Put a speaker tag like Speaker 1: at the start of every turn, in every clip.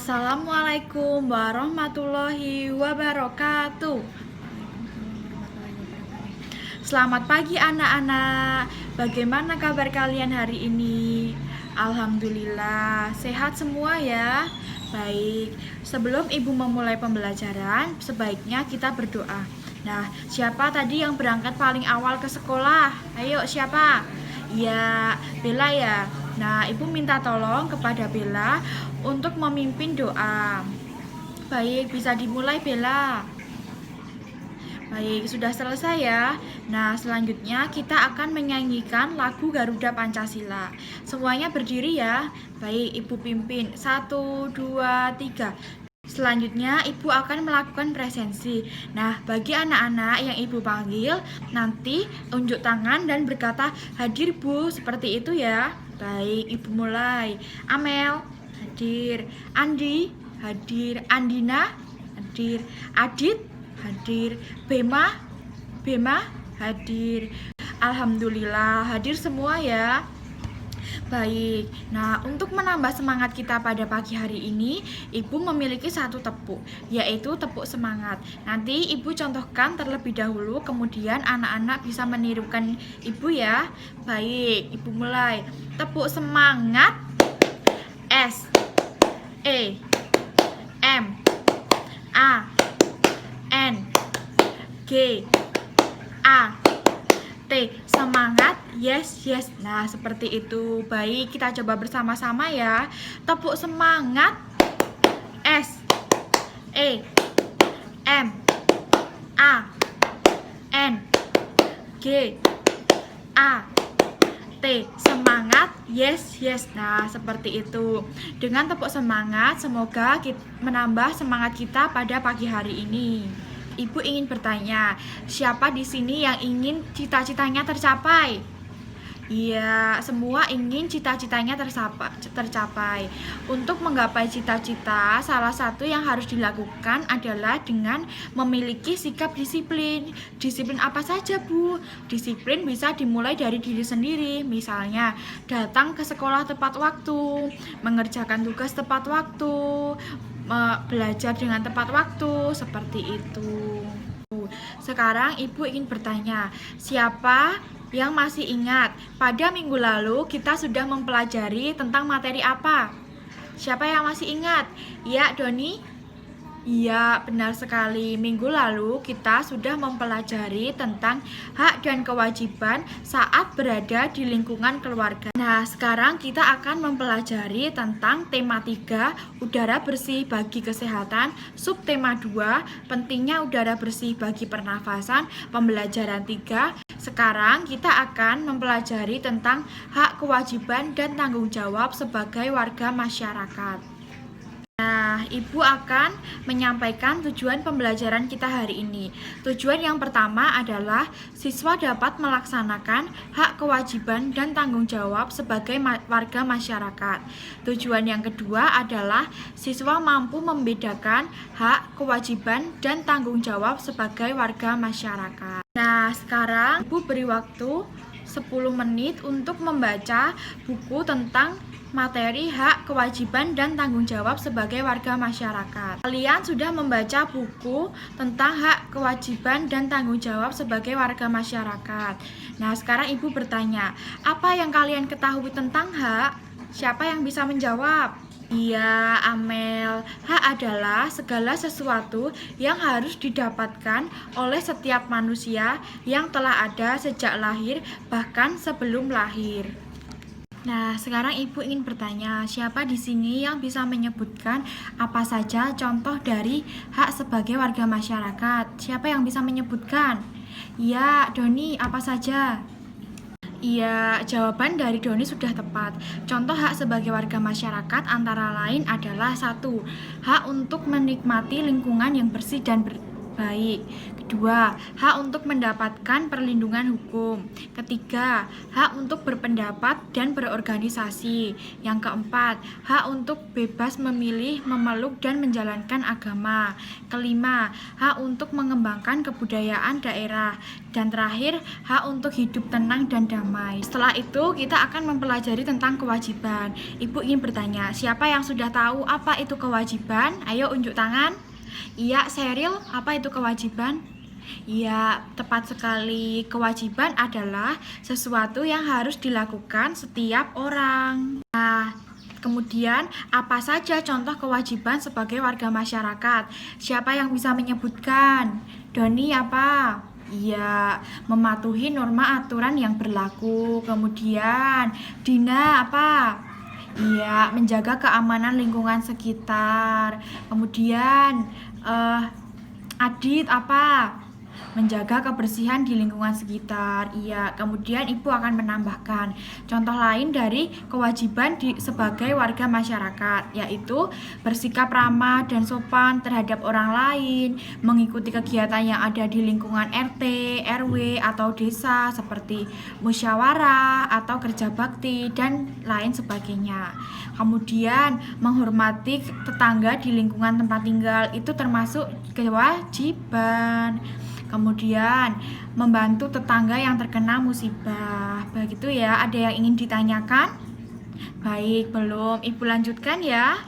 Speaker 1: Assalamualaikum warahmatullahi wabarakatuh. Selamat pagi anak-anak. Bagaimana kabar kalian hari ini? Alhamdulillah, sehat semua ya. Baik, sebelum ibu memulai pembelajaran, sebaiknya kita berdoa. Nah, siapa tadi yang berangkat paling awal ke sekolah? Ayo, siapa? Ya, Bella ya. Nah, ibu minta tolong kepada Bella untuk memimpin doa. Baik, bisa dimulai Bella. Baik, sudah selesai ya. Nah, selanjutnya kita akan menyanyikan lagu Garuda Pancasila. Semuanya berdiri ya. Baik, ibu pimpin. 1, 2, 3. Selanjutnya ibu akan melakukan presensi. Nah, bagi anak-anak yang ibu panggil, nanti unjuk tangan dan berkata hadir bu, seperti itu ya. Baik, ibu mulai. Amel, hadir. Andi, hadir. Andina, hadir. Adit, hadir. Bema, hadir. Alhamdulillah, hadir semua ya. Baik, nah untuk menambah semangat kita pada pagi hari ini, ibu memiliki satu tepuk, yaitu tepuk semangat. Nanti ibu contohkan terlebih dahulu, kemudian anak-anak bisa menirukan ibu ya. Baik, ibu mulai. Tepuk semangat. S, E, M, A, N, G, A, T. Semangat, yes, yes. Nah, seperti itu. Baik, kita coba bersama-sama ya. Tepuk semangat. S, E, M, A, N, G, A, T. Semangat, yes, yes. Nah, seperti itu. Dengan tepuk semangat, semoga kita menambah semangat kita pada pagi hari ini. Ibu ingin bertanya, siapa di sini yang ingin cita-citanya tercapai? Iya, semua ingin cita-citanya tercapai. Untuk menggapai cita-cita, salah satu yang harus dilakukan adalah dengan memiliki sikap disiplin. Disiplin apa saja, Bu? Disiplin bisa dimulai dari diri sendiri. Misalnya, datang ke sekolah tepat waktu, mengerjakan tugas tepat waktu, belajar dengan tepat waktu, seperti itu. Sekarang ibu ingin bertanya, siapa yang masih ingat pada minggu lalu kita sudah mempelajari tentang materi apa? Siapa yang masih ingat? Ya, Doni? Iya, benar sekali. Minggu lalu kita sudah mempelajari tentang hak dan kewajiban saat berada di lingkungan keluarga. Nah, sekarang kita akan mempelajari tentang tema 3, udara bersih bagi kesehatan, subtema 2, pentingnya udara bersih bagi pernafasan, pembelajaran 3. Sekarang kita akan mempelajari tentang hak, kewajiban, dan tanggung jawab sebagai warga masyarakat. Nah, ibu akan menyampaikan tujuan pembelajaran kita hari ini. Tujuan yang pertama adalah siswa dapat melaksanakan hak, kewajiban, dan tanggung jawab sebagai warga masyarakat. Tujuan yang kedua adalah siswa mampu membedakan hak, kewajiban, dan tanggung jawab sebagai warga masyarakat. Nah, sekarang ibu beri waktu 10 menit untuk membaca buku tentang materi hak, kewajiban, dan tanggung jawab sebagai warga masyarakat. Kalian sudah membaca buku tentang hak, kewajiban, dan tanggung jawab sebagai warga masyarakat. Nah, sekarang ibu bertanya, apa yang kalian ketahui tentang hak? Siapa yang bisa menjawab? Iya, Amel. Hak adalah segala sesuatu yang harus didapatkan oleh setiap manusia yang telah ada sejak lahir, bahkan sebelum lahir. Nah, sekarang ibu ingin bertanya, siapa di sini yang bisa menyebutkan apa saja contoh dari hak sebagai warga masyarakat? Siapa yang bisa menyebutkan? Ya, Doni, apa saja? Iya, jawaban dari Doni sudah tepat. Contoh hak sebagai warga masyarakat antara lain adalah 1. Hak untuk menikmati lingkungan yang bersih dan Baik. Kedua, hak untuk mendapatkan perlindungan hukum. Ketiga, hak untuk berpendapat dan berorganisasi. Yang keempat, hak untuk bebas memilih, memeluk, dan menjalankan agama. Kelima, hak untuk mengembangkan kebudayaan daerah. Dan terakhir, hak untuk hidup tenang dan damai. Setelah itu, kita akan mempelajari tentang kewajiban. Ibu ingin bertanya, siapa yang sudah tahu apa itu kewajiban? Ayo unjuk tangan. Iya, Sheryl, apa itu kewajiban? Iya, tepat sekali. Kewajiban adalah sesuatu yang harus dilakukan setiap orang. Nah, kemudian apa saja contoh kewajiban sebagai warga masyarakat? Siapa yang bisa menyebutkan? Doni apa? Iya, mematuhi norma aturan yang berlaku. Kemudian, Dina apa? Iya, menjaga keamanan lingkungan sekitar. Kemudian, Adit apa? Menjaga kebersihan di lingkungan sekitar. Iya, kemudian Ibu akan menambahkan contoh lain dari kewajiban sebagai warga masyarakat, yaitu bersikap ramah dan sopan terhadap orang lain, mengikuti kegiatan yang ada di lingkungan RT, RW, atau desa seperti musyawarah atau kerja bakti dan lain sebagainya. Kemudian menghormati tetangga di lingkungan tempat tinggal itu termasuk kewajiban. Kemudian membantu tetangga yang terkena musibah. Begitu ya, ada yang ingin ditanyakan? Baik, belum. Ibu lanjutkan ya.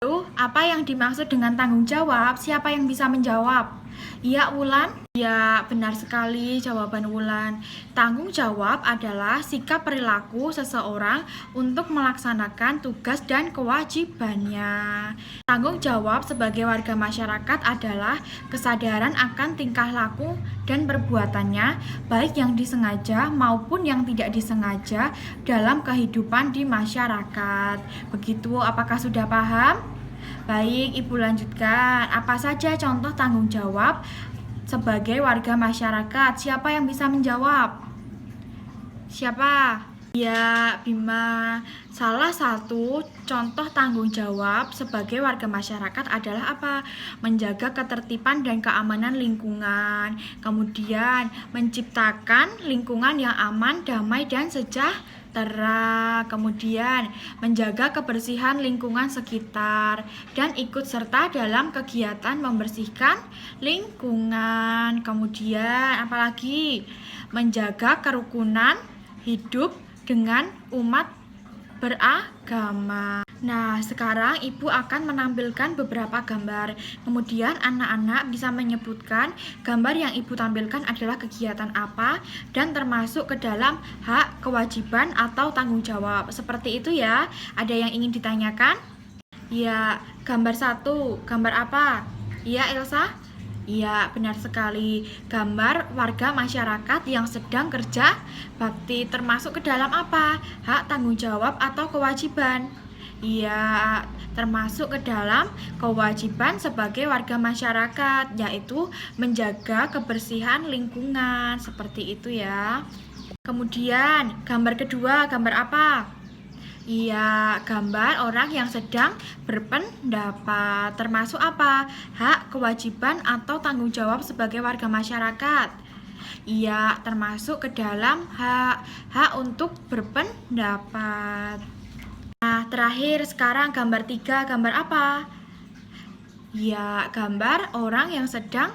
Speaker 1: Lalu, apa yang dimaksud dengan tanggung jawab? Siapa yang bisa menjawab? Iya, Wulan? Ya, benar sekali jawaban Wulan. Tanggung jawab adalah sikap perilaku seseorang untuk melaksanakan tugas dan kewajibannya. Tanggung jawab sebagai warga masyarakat adalah kesadaran akan tingkah laku dan perbuatannya, baik yang disengaja maupun yang tidak disengaja dalam kehidupan di masyarakat. Begitu, apakah sudah paham? Baik, Ibu lanjutkan. Apa saja contoh tanggung jawab sebagai warga masyarakat? Siapa yang bisa menjawab? Siapa? Ya, Bima. Salah satu contoh tanggung jawab sebagai warga masyarakat adalah apa? Menjaga ketertiban dan keamanan lingkungan. Kemudian, menciptakan lingkungan yang aman, damai, dan sejahtera. Kemudian, menjaga kebersihan lingkungan sekitar dan ikut serta dalam kegiatan membersihkan lingkungan. Kemudian, apalagi? Menjaga kerukunan hidup dengan umat beragama. Nah, sekarang Ibu akan menampilkan beberapa gambar. Kemudian anak-anak bisa menyebutkan gambar yang Ibu tampilkan adalah kegiatan apa dan termasuk ke dalam hak, kewajiban, atau tanggung jawab. Seperti itu ya. Ada yang ingin ditanyakan? Ya, gambar 1. Gambar apa? Iya, Elsa? Iya, benar sekali. Gambar warga masyarakat yang sedang kerja bakti termasuk ke dalam apa? Hak, tanggung jawab, atau kewajiban? Iya, termasuk ke dalam kewajiban sebagai warga masyarakat, yaitu menjaga kebersihan lingkungan. Seperti itu ya. Kemudian, gambar kedua, gambar apa? Iya, gambar orang yang sedang berpendapat. Termasuk apa? Hak, kewajiban, atau tanggung jawab sebagai warga masyarakat. Iya, termasuk ke dalam hak untuk berpendapat. Nah, terakhir sekarang gambar 3, gambar apa? Ya, gambar orang yang sedang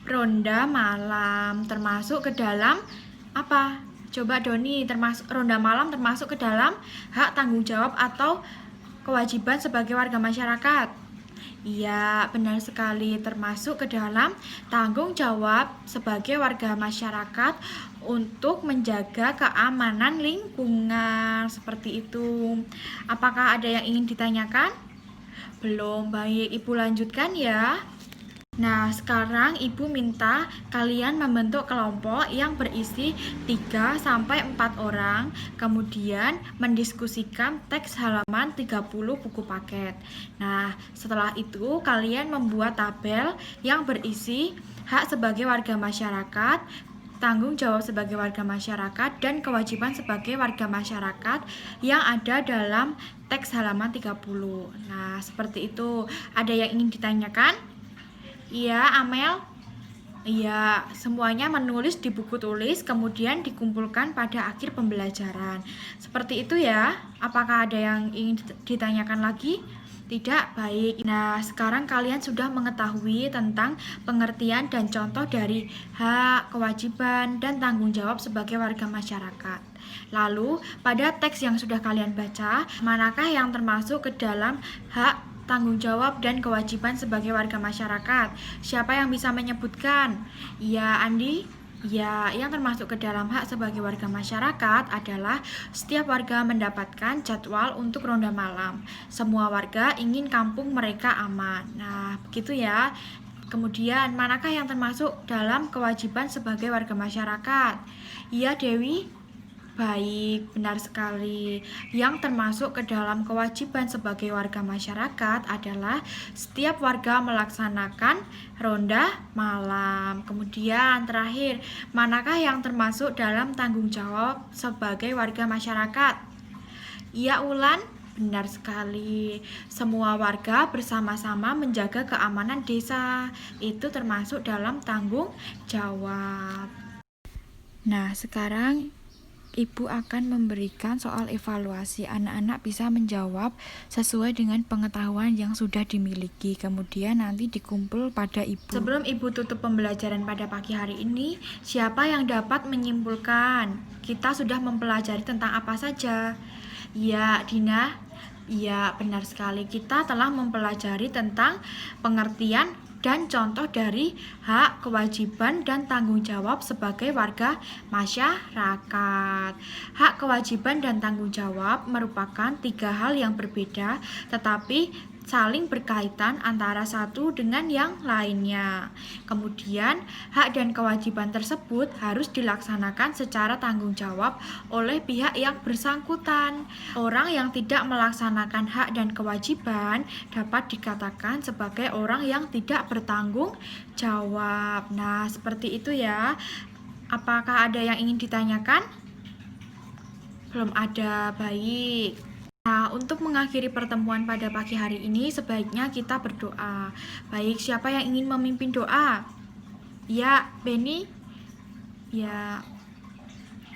Speaker 1: ronda malam, termasuk ke dalam apa? Coba Doni, termasuk ronda malam termasuk ke dalam hak, tanggung jawab, atau kewajiban sebagai warga masyarakat? Iya, benar sekali, termasuk ke dalam tanggung jawab sebagai warga masyarakat untuk menjaga keamanan lingkungan. Seperti itu. Apakah ada yang ingin ditanyakan? Belum. Baik, Ibu lanjutkan ya. Nah, sekarang Ibu minta kalian membentuk kelompok yang berisi 3-4 orang, kemudian mendiskusikan teks halaman 30 buku paket. Nah, setelah itu kalian membuat tabel yang berisi hak sebagai warga masyarakat, tanggung jawab sebagai warga masyarakat, dan kewajiban sebagai warga masyarakat yang ada dalam teks halaman 30. Nah, seperti itu. Ada yang ingin ditanyakan? Iya, Amel. Iya, semuanya menulis di buku tulis, kemudian dikumpulkan pada akhir pembelajaran. Seperti itu ya. Apakah ada yang ingin ditanyakan lagi? Tidak, baik. Nah, sekarang kalian sudah mengetahui tentang pengertian dan contoh dari hak, kewajiban, dan tanggung jawab sebagai warga masyarakat. Lalu, pada teks yang sudah kalian baca, manakah yang termasuk ke dalam hak, tanggung jawab, dan kewajiban sebagai warga masyarakat? Siapa yang bisa menyebutkan? Ya, Andi? Ya, yang termasuk ke dalam hak sebagai warga masyarakat adalah setiap warga mendapatkan jadwal untuk ronda malam. Semua warga ingin kampung mereka aman. Nah, begitu ya. Kemudian, manakah yang termasuk dalam kewajiban sebagai warga masyarakat? Iya, Dewi? Baik, benar sekali. Yang termasuk ke dalam kewajiban sebagai warga masyarakat adalah setiap warga melaksanakan ronda malam. Kemudian terakhir, manakah yang termasuk dalam tanggung jawab sebagai warga masyarakat? Iya, Ulan, benar sekali. Semua warga bersama-sama menjaga keamanan desa. Itu termasuk dalam tanggung jawab. Nah, sekarang Ibu akan memberikan soal evaluasi. Anak-anak bisa menjawab sesuai dengan pengetahuan yang sudah dimiliki. Kemudian nanti dikumpul pada Ibu. Sebelum Ibu tutup pembelajaran pada pagi hari ini, siapa yang dapat menyimpulkan? Kita sudah mempelajari tentang apa saja? Ya, Dina. Ya, benar sekali. Kita telah mempelajari tentang pengertian dan contoh dari hak, kewajiban, dan tanggung jawab sebagai warga masyarakat. Hak, kewajiban, dan tanggung jawab merupakan 3 hal yang berbeda, tetapi saling berkaitan antara satu dengan yang lainnya. Kemudian, hak dan kewajiban tersebut harus dilaksanakan secara tanggung jawab oleh pihak yang bersangkutan. Orang yang tidak melaksanakan hak dan kewajiban dapat dikatakan sebagai orang yang tidak bertanggung jawab. Nah, seperti itu ya. Apakah ada yang ingin ditanyakan? Belum ada, baik. Nah, untuk mengakhiri pertemuan pada pagi hari ini, sebaiknya kita berdoa. Baik, siapa yang ingin memimpin doa? Ya, Beni? Ya,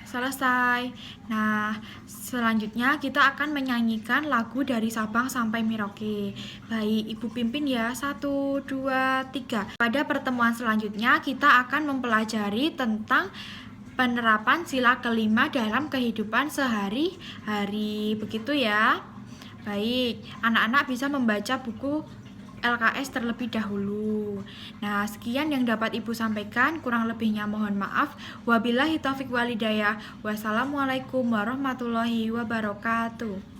Speaker 1: selesai. Nah, selanjutnya kita akan menyanyikan lagu dari Sabang sampai Merauke. Baik, Ibu pimpin ya. 1, 2, 3. Pada pertemuan selanjutnya kita akan mempelajari tentang penerapan sila kelima dalam kehidupan sehari-hari. Begitu ya. Baik, anak-anak bisa membaca buku LKS terlebih dahulu. Nah, sekian yang dapat Ibu sampaikan, kurang lebihnya mohon maaf. Wabillahi taufik walhidayah. Wassalamualaikum warahmatullahi wabarakatuh.